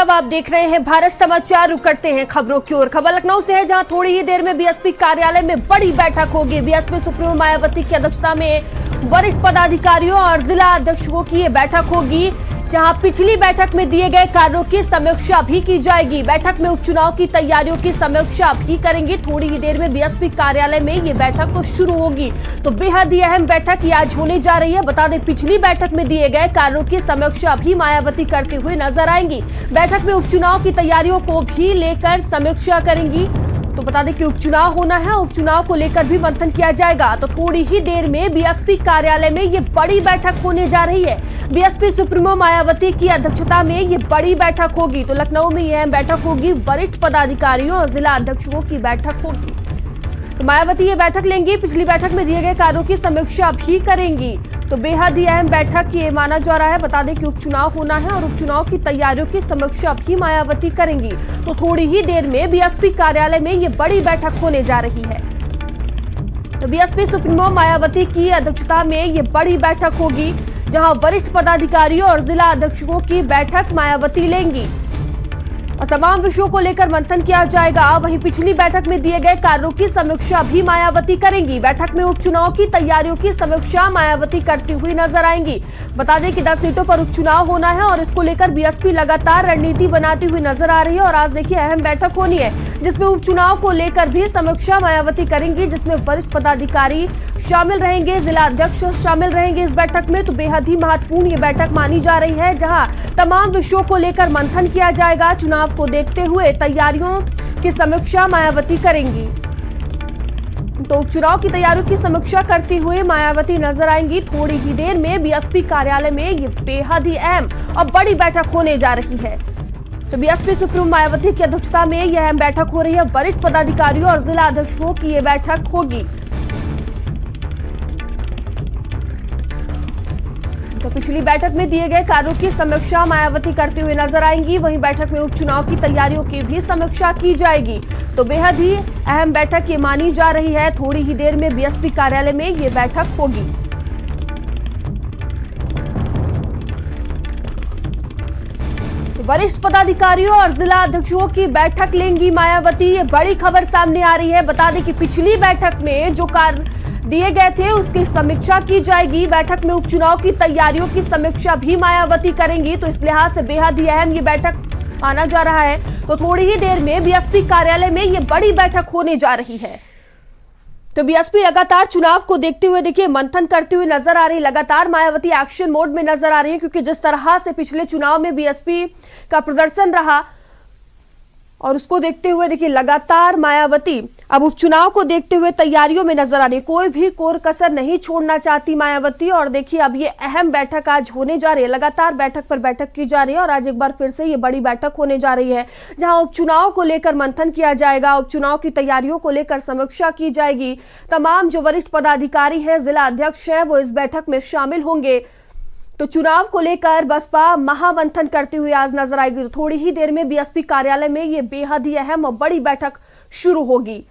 नमस्कार, आप देख रहे हैं भारत समाचार। रुक करते हैं खबरों की ओर। खबर लखनऊ से है, जहां थोड़ी ही देर में बीएसपी कार्यालय में बड़ी बैठक होगी। बीएसपी सुप्रीमो मायावती की अध्यक्षता में वरिष्ठ पदाधिकारियों और जिला अध्यक्षों की ये बैठक होगी, जहां पिछली बैठक में दिए गए कार्यों की समीक्षा भी की जाएगी। बैठक में उपचुनाव की तैयारियों की समीक्षा भी करेंगी। थोड़ी ही देर में बीएसपी कार्यालय में ये बैठक शुरू होगी, तो बेहद ही अहम बैठक ये आज होने जा रही है। बता दें, पिछली बैठक में दिए गए कार्यों की समीक्षा भी मायावती करते हुए नजर आएंगी। बैठक में उपचुनाव की तैयारियों को भी लेकर समीक्षा करेंगी। तो बता दें कि उपचुनाव होना है, उपचुनाव को लेकर भी मंथन किया जाएगा। तो थोड़ी ही देर में बीएसपी कार्यालय में ये बड़ी बैठक होने जा रही है। बीएसपी सुप्रीमो मायावती की अध्यक्षता में ये बड़ी बैठक होगी। तो लखनऊ में यह बैठक होगी, वरिष्ठ पदाधिकारियों और जिला अध्यक्षों की बैठक होगी। तो मायावती ये बैठक लेंगी, पिछली बैठक में दिए गए कार्यों की समीक्षा भी करेंगी। तो बेहद ही अहम बैठक ये माना जा रहा है। बता दें कि उपचुनाव होना है और उपचुनाव की तैयारियों की समीक्षा भी मायावती करेंगी। तो थोड़ी ही देर में बीएसपी कार्यालय में ये बड़ी बैठक होने जा रही है। तो बीएसपी सुप्रीमो मायावती की अध्यक्षता में ये बड़ी बैठक होगी, जहां वरिष्ठ पदाधिकारियों और जिला अध्यक्षों की बैठक मायावती लेंगी और तमाम विषयों को लेकर मंथन किया जाएगा। वहीं पिछली बैठक में दिए गए कार्यों की समीक्षा भी मायावती करेंगी। बैठक में उपचुनाव की तैयारियों की समीक्षा मायावती करती हुई नजर आएंगी। बता दें कि 10 सीटों पर उपचुनाव होना है और इसको लेकर बीएसपी लगातार रणनीति बनाती हुई नजर आ रही है। और आज देखिए अहम बैठक होनी है, जिसमें उपचुनाव को लेकर भी समीक्षा मायावती करेंगी, जिसमें वरिष्ठ पदाधिकारी शामिल रहेंगे, जिला अध्यक्ष शामिल रहेंगे इस बैठक में। तो बेहद ही महत्वपूर्ण ये बैठक मानी जा रही है, जहां तमाम विषयों को लेकर मंथन किया जाएगा। चुनाव को देखते हुए तैयारियों की समीक्षा मायावती करेंगी। तो उपचुनाव की तैयारियों की समीक्षा करती हुए मायावती नजर आएंगी। थोड़ी ही देर में बीएसपी कार्यालय में ये बेहद ही अहम और बड़ी बैठक होने जा रही है। तो बीएसपी सुप्रीमो मायावती की अध्यक्षता में यह अहम बैठक हो रही है। वरिष्ठ पदाधिकारियों और जिला अध्यक्षों की यह बैठक होगी। तो पिछली बैठक में दिए गए कार्यों की समीक्षा मायावती करते हुए नजर आएंगी। वहीं बैठक में उपचुनाव की तैयारियों की भी समीक्षा की जाएगी। तो बेहद ही अहम बैठक ये मानी जा रही है। थोड़ी ही देर में बीएसपी कार्यालय में ये बैठक होगी। तो वरिष्ठ पदाधिकारियों और जिला अध्यक्षों की बैठक लेंगी मायावती। ये बड़ी खबर सामने आ रही है। बता दें कि पिछली बैठक में जो कार्य दिए गए थे उसकी समीक्षा की जाएगी। बैठक में उपचुनाव की तैयारियों की समीक्षा भी मायावती करेंगी। तो इस लिहाज से बेहद ही अहम ये बैठक माना जा रहा है। तो थोड़ी ही देर में बीएसपी कार्यालय में ये बड़ी बैठक होने जा रही है। तो बीएसपी लगातार चुनाव को देखते हुए देखिए मंथन करती हुई नजर आ रही है। लगातार मायावती एक्शन मोड में नजर आ रही है, क्योंकि जिस तरह से पिछले चुनाव में बीएसपी का प्रदर्शन रहा और उसको देखते हुए देखिए लगातार मायावती अब उपचुनाव को देखते हुए तैयारियों में नजर आ रही है। कोई भी कोर कसर नहीं छोड़ना चाहती मायावती। और देखिए अब ये अहम बैठक आज होने जा रही है। लगातार बैठक पर बैठक की जा रही है और आज एक बार फिर से ये बड़ी बैठक होने जा रही है, जहां उपचुनाव को लेकर मंथन किया जाएगा। उपचुनाव की तैयारियों को लेकर समीक्षा की जाएगी। तमाम जो वरिष्ठ पदाधिकारी हैं, जिला अध्यक्ष है, वो इस बैठक में शामिल होंगे। तो चुनाव को लेकर बसपा महामंथन करती हुई आज नजर आएगी। थोड़ी ही देर में बीएसपी कार्यालय में ये बेहद ही अहम और बड़ी बैठक शुरू होगी।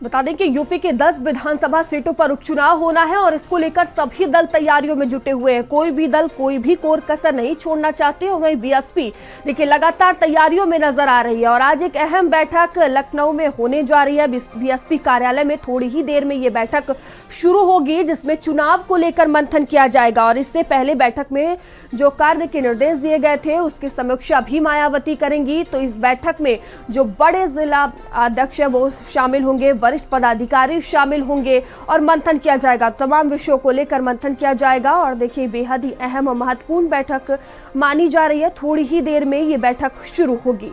बता दें कि यूपी के 10 विधानसभा सीटों पर उपचुनाव होना है और इसको लेकर सभी दल तैयारियों में जुटे हुए हैं। कोई भी दल कोई भी कोर कसर नहीं छोड़ना चाहते। और वहीं बीएसपी देखिए लगातार तैयारियों में नजर आ रही है। और आज एक अहम बैठक लखनऊ में होने जा रही है। बीएसपी कार्यालय में थोड़ी ही देर में ये बैठक शुरू होगी, जिसमें चुनाव को लेकर मंथन किया जाएगा। और इससे पहले बैठक में जो कार्य के निर्देश दिए गए थे उसकी समीक्षा भी मायावती करेंगी। तो इस बैठक में जो बड़े जिला अध्यक्ष हैं वो शामिल होंगे, वरिष्ठ पदाधिकारी शामिल होंगे और मंथन किया जाएगा। तमाम विषयों को लेकर मंथन किया जाएगा। और देखिए बेहद ही अहम और महत्वपूर्ण बैठक मानी जा रही है। थोड़ी ही देर में ये बैठक शुरू होगी।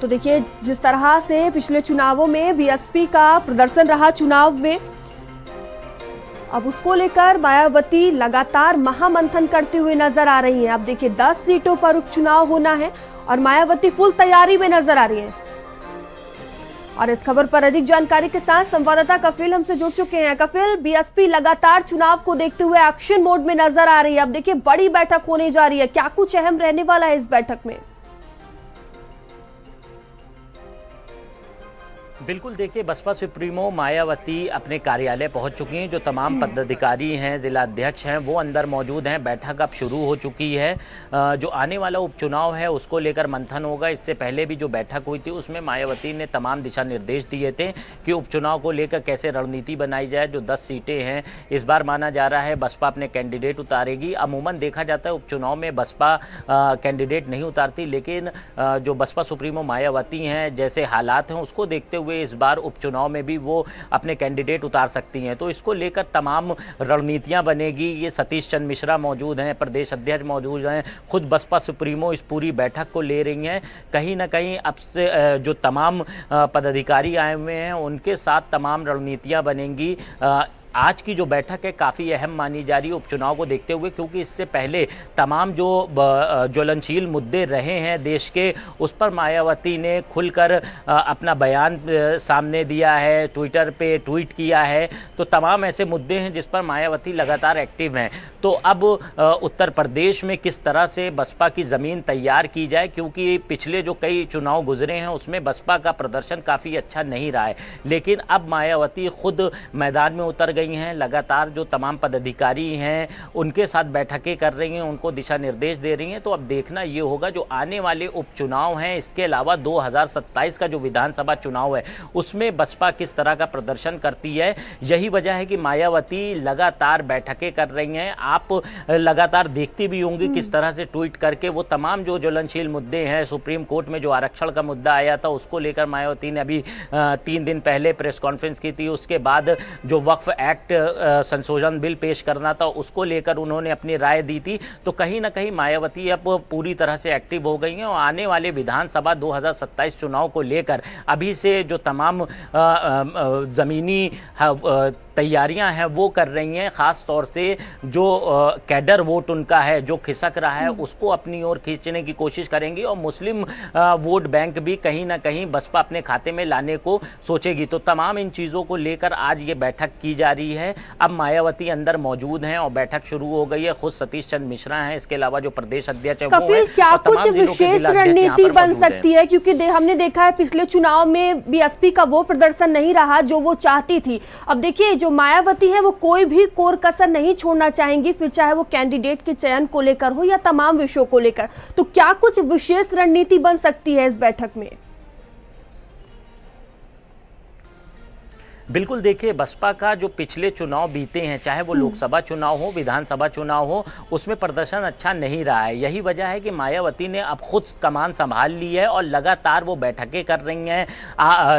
तो देखिए जिस तरह से पिछले चुनावों में बीएसपी का प्रदर्शन रहा चुनाव में, अब उसको लेकर मायावती लगातार महामंथन करती हुई नजर आ रही हैं। अब देखिए 10 सीटों पर उपचुनाव होना है और मायावती फुल तैयारी में नजर आ रही है। और इस खबर पर अधिक जानकारी के साथ संवाददाता कफिल हमसे जुड़ चुके हैं। कफिल, बीएसपी लगातार चुनाव को देखते हुए एक्शन मोड में नजर आ रही है। अब देखिए बड़ी बैठक होने जा रही है, क्या कुछ अहम रहने वाला है इस बैठक में? बिल्कुल, देखिए बसपा सुप्रीमो मायावती अपने कार्यालय पहुंच चुकी हैं। जो तमाम पदाधिकारी हैं, जिला अध्यक्ष हैं, वो अंदर मौजूद हैं। बैठक अब शुरू हो चुकी है। जो आने वाला उपचुनाव है उसको लेकर मंथन होगा। इससे पहले भी जो बैठक हुई थी उसमें मायावती ने तमाम दिशा निर्देश दिए थे कि उपचुनाव को लेकर कैसे रणनीति बनाई जाए। जो 10 सीटें हैं इस बार माना जा रहा है बसपा अपने कैंडिडेट उतारेगी। अमूमन देखा जाता है उपचुनाव में बसपा कैंडिडेट नहीं उतारती, लेकिन जो बसपा सुप्रीमो मायावती हैं, जैसे हालात हैं उसको देखते हुए इस बार उपचुनाव में भी वो अपने कैंडिडेट उतार सकती हैं। तो इसको लेकर तमाम रणनीतियां बनेगी। ये सतीश चंद्र मिश्रा मौजूद हैं, प्रदेश अध्यक्ष मौजूद हैं, खुद बसपा सुप्रीमो इस पूरी बैठक को ले रही हैं। कहीं ना कहीं अब से जो तमाम पदाधिकारी आए हुए हैं उनके साथ तमाम रणनीतियां बनेंगी। आज की जो बैठक है काफ़ी अहम मानी जा रही है उपचुनाव को देखते हुए, क्योंकि इससे पहले तमाम जो ज्वलनशील मुद्दे रहे हैं देश के, उस पर मायावती ने खुलकर अपना बयान सामने दिया है, ट्विटर पे ट्वीट किया है। तो तमाम ऐसे मुद्दे हैं जिस पर मायावती लगातार एक्टिव हैं। तो अब उत्तर प्रदेश में किस तरह से बसपा की ज़मीन तैयार की जाए, क्योंकि पिछले जो कई चुनाव गुजरे हैं उसमें बसपा का प्रदर्शन काफ़ी अच्छा नहीं रहा है। लेकिन अब मायावती खुद मैदान में उतर गई हैं। लगातार जो तमाम पदाधिकारी हैं उनके साथ बैठकें कर रही हैं, उनको दिशा निर्देश दे रही हैं। तो अब देखना ये होगा जो आने वाले उपचुनाव हैं, इसके अलावा 2027 का जो विधानसभा चुनाव है उसमें बसपा किस तरह का प्रदर्शन करती है। यही वजह है कि मायावती लगातार बैठकें कर रही हैं। आप लगातार देखती भी होंगी किस तरह से ट्वीट करके वो तमाम जो ज्वलनशील मुद्दे हैं, सुप्रीम कोर्ट में जो आरक्षण का मुद्दा आया था उसको लेकर मायावती ने अभी 3 दिन पहले प्रेस कॉन्फ्रेंस की थी। उसके बाद जो वक्फ एक्ट संशोधन बिल पेश करना था उसको लेकर उन्होंने अपनी राय दी थी। तो कहीं ना कहीं मायावती अब पूरी तरह से एक्टिव हो गई हैं और आने वाले विधानसभा 2027 चुनाव को लेकर अभी से जो तमाम ज़मीनी तैयारियां हैं वो कर रही हैं। ख़ास तौर से जो कैडर वोट उनका है जो खिसक रहा है उसको अपनी ओर खींचने की कोशिश करेंगी और मुस्लिम वोट बैंक भी कहीं ना कहीं बसपा अपने खाते में लाने को सोचेगी। तो तमाम इन चीज़ों को लेकर आज ये बैठक की जा रही है। अब मायावती अंदर मौजूद हैं और बैठक शुरू हो गई है। खुद सतीश चंद्र मिश्रा हैं, इसके अलावा जो प्रदेश अध्यक्ष है वो है। क्या कुछ विशेष रणनीति बन सकती है, क्योंकि हमने देखा है पिछले चुनाव में बीएसपी का वो प्रदर्शन नहीं रहा जो वो चाहती थी। अब देखिए जो मायावती है वो कोई भी कोर कसर नहीं छोड़ना चाहेंगी, फिर चाहे वो कैंडिडेट के चयन को लेकर हो या तमाम विषयों को लेकर। तो क्या कुछ विशेष रणनीति बन सकती है इस बैठक में? बिल्कुल, देखिए बसपा का जो पिछले चुनाव बीते हैं, चाहे वो लोकसभा चुनाव हो, विधानसभा चुनाव हो, उसमें प्रदर्शन अच्छा नहीं रहा है। यही वजह है कि मायावती ने अब खुद कमान संभाल ली है और लगातार वो बैठकें कर रही हैं,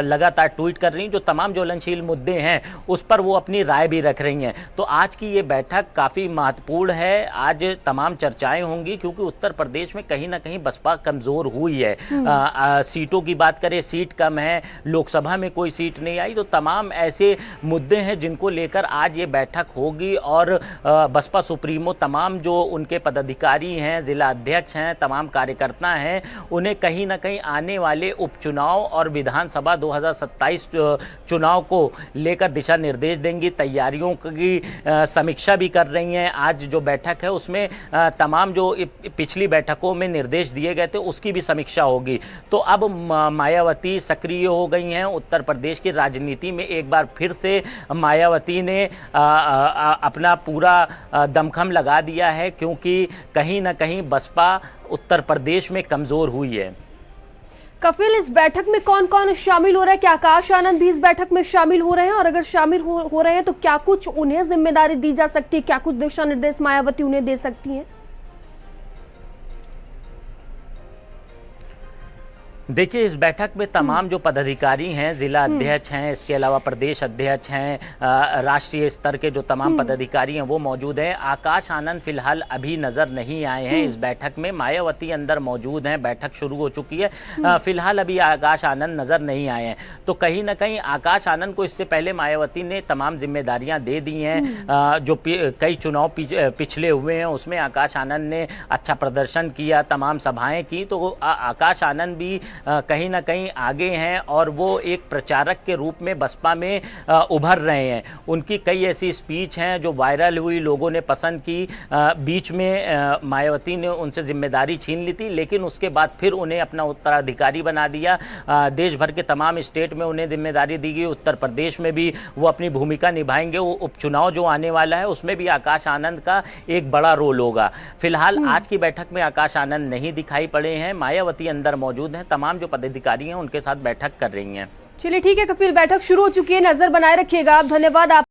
लगातार ट्वीट कर रही हैं। जो तमाम ज्वलनशील मुद्दे हैं उस पर वो अपनी राय भी रख रही हैं। तो आज की ये बैठक काफ़ी महत्वपूर्ण है। आज तमाम चर्चाएँ होंगी क्योंकि उत्तर प्रदेश में कहीं ना कहीं बसपा कमज़ोर हुई है। सीटों की बात करें, सीट कम है, लोकसभा में कोई सीट नहीं आई। तो तमाम ऐसे मुद्दे हैं जिनको लेकर आज ये बैठक होगी और बसपा सुप्रीमो तमाम जो उनके पदाधिकारी हैं, जिला अध्यक्ष हैं, तमाम कार्यकर्ता हैं, उन्हें कहीं ना कहीं आने वाले उपचुनाव और विधानसभा 2027 चुनाव को लेकर दिशा निर्देश देंगी। तैयारियों की समीक्षा भी कर रही हैं। आज जो बैठक है उसमें तमाम जो पिछली बैठकों में निर्देश दिए गए थे उसकी भी समीक्षा होगी। तो अब मायावती सक्रिय हो गई हैं। उत्तर प्रदेश की राजनीति में एक बार फिर से मायावती ने अपना पूरा दमखम लगा दिया है, क्योंकि कहीं ना कहीं बसपा उत्तर प्रदेश में कमजोर हुई है। कफिल, इस बैठक में कौन कौन शामिल हो रहा है? क्या आकाश आनंद भी इस बैठक में शामिल हो रहे हैं? और अगर शामिल हो रहे हैं तो क्या कुछ उन्हें जिम्मेदारी दी जा सकती है? क्या कुछ दिशा निर्देश मायावती उन्हें दे सकती हैं? देखिए इस बैठक में तमाम जो पदाधिकारी हैं, जिला अध्यक्ष हैं, इसके अलावा प्रदेश अध्यक्ष हैं, राष्ट्रीय स्तर के जो तमाम पदाधिकारी हैं वो मौजूद हैं। आकाश आनंद फिलहाल अभी नज़र नहीं आए हैं इस बैठक में। मायावती अंदर मौजूद हैं, बैठक शुरू हो चुकी है। फिलहाल अभी आकाश आनंद नज़र नहीं आए हैं। तो कहीं ना कहीं आकाश आनंद को इससे पहले मायावती ने तमाम जिम्मेदारियां दे दी हैं। जो कई चुनाव पिछले हुए हैं उसमें आकाश आनंद ने अच्छा प्रदर्शन किया, तमाम सभाएँ की। तो आकाश आनंद भी कहीं ना कहीं आगे हैं और वो एक प्रचारक के रूप में बसपा में उभर रहे हैं। उनकी कई ऐसी स्पीच हैं जो वायरल हुई, लोगों ने पसंद की। बीच में मायावती ने उनसे जिम्मेदारी छीन ली थी, लेकिन उसके बाद फिर उन्हें अपना उत्तराधिकारी बना दिया। देश भर के तमाम स्टेट में उन्हें जिम्मेदारी दी गई, उत्तर प्रदेश में भी वो अपनी भूमिका निभाएंगे। वो उपचुनाव जो आने वाला है उसमें भी आकाश आनंद का एक बड़ा रोल होगा। फिलहाल आज की बैठक में आकाश आनंद नहीं दिखाई पड़े हैं, मायावती अंदर मौजूद हैं, तमाम जो पदाधिकारी हैं उनके साथ बैठक कर रही हैं। चलिए ठीक है कफिल, बैठक शुरू हो चुकी है, नजर बनाए रखिएगा आप। धन्यवाद आप।